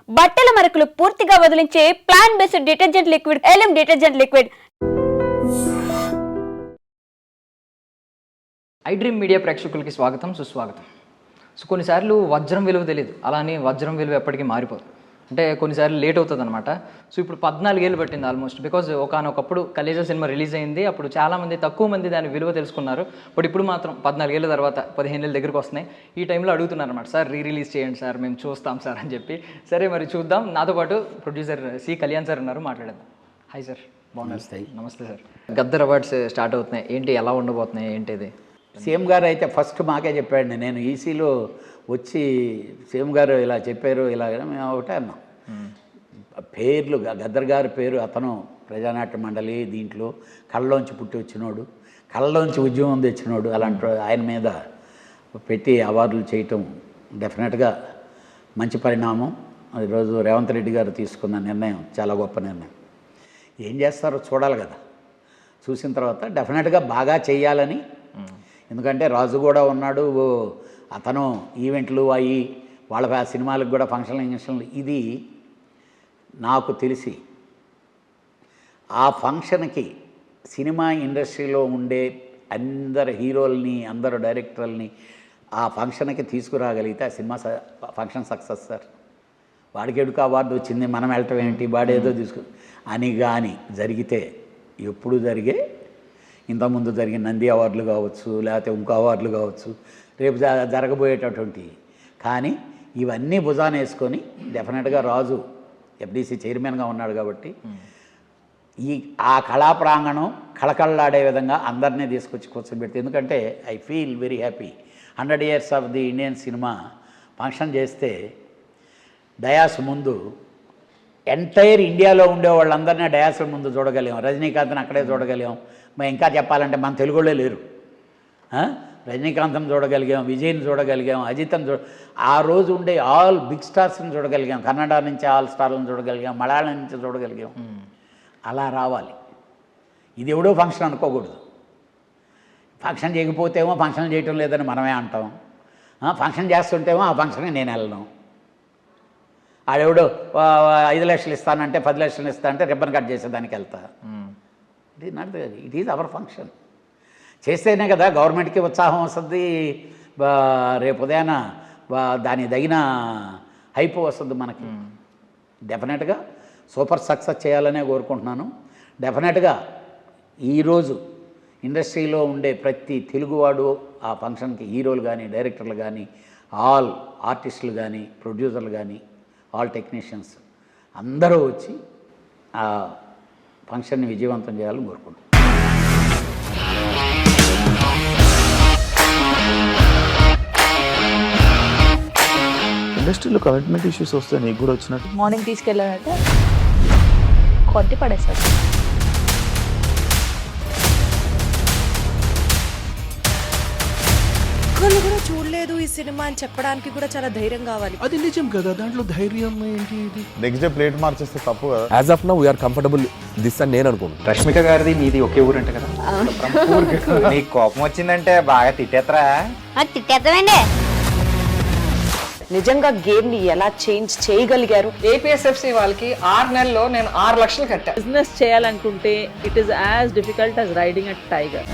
బట్టల మరకలు పూర్తిగా వదిలించే plant based detergent liquid Elim detergent liquid. I dream media ప్రేక్షకులకి స్వాగతం, సుస్వాగతం. సో కొన్నిసార్లు వజ్రం విలువ తెలియదు, అలానే వజ్రం విలువ ఎప్పటికీ మారిపోదు. అంటే కొన్నిసార్లు లేట్ అవుతుంది అనమాట. సో ఇప్పుడు 14 ఏళ్ళు పట్టింది ఆల్మోస్ట్. బికాజ్ ఒకనొకప్పుడు కలేజా సినిమా రిలీజ్ అయింది, అప్పుడు చాలామంది తక్కువ మంది దాని విలువ తెలుసుకున్నారు. బట్ ఇప్పుడు మాత్రం 14 ఏళ్ళ తర్వాత 15 ఏళ్ళ దగ్గరికి వస్తున్నాయి. ఈ టైంలో అడుగుతున్నారు అనమాట, సార్ రిలీజ్ చేయండి సార్, మేము చూస్తాం సార్ అని చెప్పి. సరే మరి చూద్దాం. నాతో పాటు ప్రొడ్యూసర్ సి కళ్యాణ్ సార్ ఉన్నారు, మాట్లాడేద్దాం. హాయ్ సార్, బాగున్నారు? నమస్తే సార్. గద్దర్ అవార్డ్స్ స్టార్ట్ అవుతున్నాయి, ఏంటి ఎలా ఉండబోతున్నాయి, ఏంటిది? సీఎం గారు అయితే ఫస్ట్ మాకే చెప్పాడు. నేను ఈసీలో వచ్చి సీఎం గారు ఇలా చెప్పారు, ఇలా మేము ఒకటే అన్నాం. పేర్లు గద్దర్ గారి పేరు, అతను ప్రజానాట్య మండలి దీంట్లో కళ్ళలోంచి పుట్టి వచ్చినోడు, కళ్ళలోంచి ఉద్యమం తెచ్చినోడు. అలాంటి ఆయన మీద పెట్టి అవార్డులు చేయటం డెఫినెట్గా మంచి పరిణామం. ఈరోజు రేవంత్ రెడ్డి గారు తీసుకున్న నిర్ణయం చాలా గొప్ప నిర్ణయం. ఏం చేస్తారో చూడాలి కదా. చూసిన తర్వాత డెఫినెట్గా బాగా చేయాలని, ఎందుకంటే రాజు కూడా ఉన్నాడు, అతను ఈవెంట్లు అయ్యి వాళ్ళ సినిమాలకు కూడా ఫంక్షన్లు. ఇది నాకు తెలిసి ఆ ఫంక్షన్కి సినిమా ఇండస్ట్రీలో ఉండే అందరు హీరోల్ని, అందరు డైరెక్టర్లని ఆ ఫంక్షన్కి తీసుకురాగలిగితే ఆ సినిమా ఫంక్షన్ సక్సెస్ సార్. వాడికి ఎడుకు అవార్డు వచ్చింది, మనం వెళ్ళటం ఏంటి, వాడేదో అని కానీ జరిగితే, ఎప్పుడు జరిగే ఇంతకుముందు జరిగిన నంది అవార్డులు కావచ్చు, లేకపోతే ఇంకో అవార్డులు కావచ్చు, రేపు జరగబోయేటటువంటి. కానీ ఇవన్నీ భుజాన వేసుకొని డెఫినెట్గా రాజు ఎఫ్డీసీ చైర్మన్గా ఉన్నాడు కాబట్టి ఆ కళా ప్రాంగణం కళకళలాడే విధంగా అందరినీ తీసుకొచ్చి కూర్చోబెడితే, ఎందుకంటే I feel very happy. 100 years of the Indian cinema function చేస్తే డయాస్ ముందు ఎంటైర్ ఇండియాలో ఉండే వాళ్ళందరినీ డయాస్ ముందు చూడగలిగాం. రజనీకాంత్ని అక్కడే చూడగలిగాం. మరి ఇంకా చెప్పాలంటే మన తెలుగులో లేరు. రజనీకాంత్ని చూడగలిగాం, విజయ్ని చూడగలిగాం, అజిత్ని ఆ రోజు ఉండే ఆల్ బిగ్ స్టార్స్ని చూడగలిగాం. కన్నడ నుంచి ఆల్ స్టార్లను చూడగలిగాం, మలయాళం నుంచి చూడగలిగాం. అలా రావాలి. ఇది ఎవడో ఫంక్షన్ అనుకోకూడదు. ఫంక్షన్ చేయకపోతేమో ఫంక్షన్ చేయటం లేదని మనమే అంటాం. ఫంక్షన్ చేస్తుంటేమో ఆ ఫంక్షన్కి నేను వెళ్ళను. ఆడెవడో 5 లక్షలు ఇస్తానంటే 10 లక్షలు ఇస్తానంటే రిబ్బన్ కట్ చేసేదానికి వెళ్తా. It is not it is our function. చేస్తేనే కదా గవర్నమెంట్కి ఉత్సాహం వస్తుంది, రేపు ఉదయాన దాని తగిన హైప్ వస్తుంది మనకి. డెఫినెట్గా సూపర్ సక్సెస్ చేయాలనే కోరుకుంటున్నాను. డెఫినెట్గా ఈరోజు ఇండస్ట్రీలో ఉండే ప్రతి తెలుగువాడు ఆ ఫంక్షన్కి, హీరోలు కానీ, డైరెక్టర్లు కానీ, ఆల్ ఆర్టిస్టులు కానీ, ప్రొడ్యూసర్లు కానీ, ఆల్ టెక్నీషియన్స్ అందరూ వచ్చి ఆ ఫంక్షన్ని విజయవంతం చేయాలని కోరుకుంటున్నాను. ఇండస్ట్రీలో కమిట్మెంట్ ఇష్యూస్ వస్తే నీకు కూడా వచ్చినట్టు? మార్నింగ్ తీసుకెళ్ళానంటే కొట్టి పడేస్తారు. ఒక్కళ్ళు కూడా చూడలేదు ఈ సినిమా అని చెప్పడానికి కూడా చాలా ధైర్యం కావాలి. అది నిజం కదా, దాంట్లో ధైర్యం ఏంటి? నెక్స్ట్ డే ప్లేట్ మార్చేస్తే తప్పు కదా. As of now we are comfortable this అని నేను అనుకుంటున్నాను. రష్మిక గారిది మీది ఒకే ఊరు అంట కదా? నీకు కోపం వచ్చిందంటే బాగా తిట్టేత్తరా? తిట్టేద్దామండి. నిజంగా గేమ్ ని ఎలా చేంజ్ చేయగలిగారు? ఏపీఎస్ఎఫ్సి వాళ్ళకి 6 నెలల్లో నేను 6 లక్షలు కట్టా. బిజినెస్ చేయాలనుకుంటే it is as difficult as riding a tiger.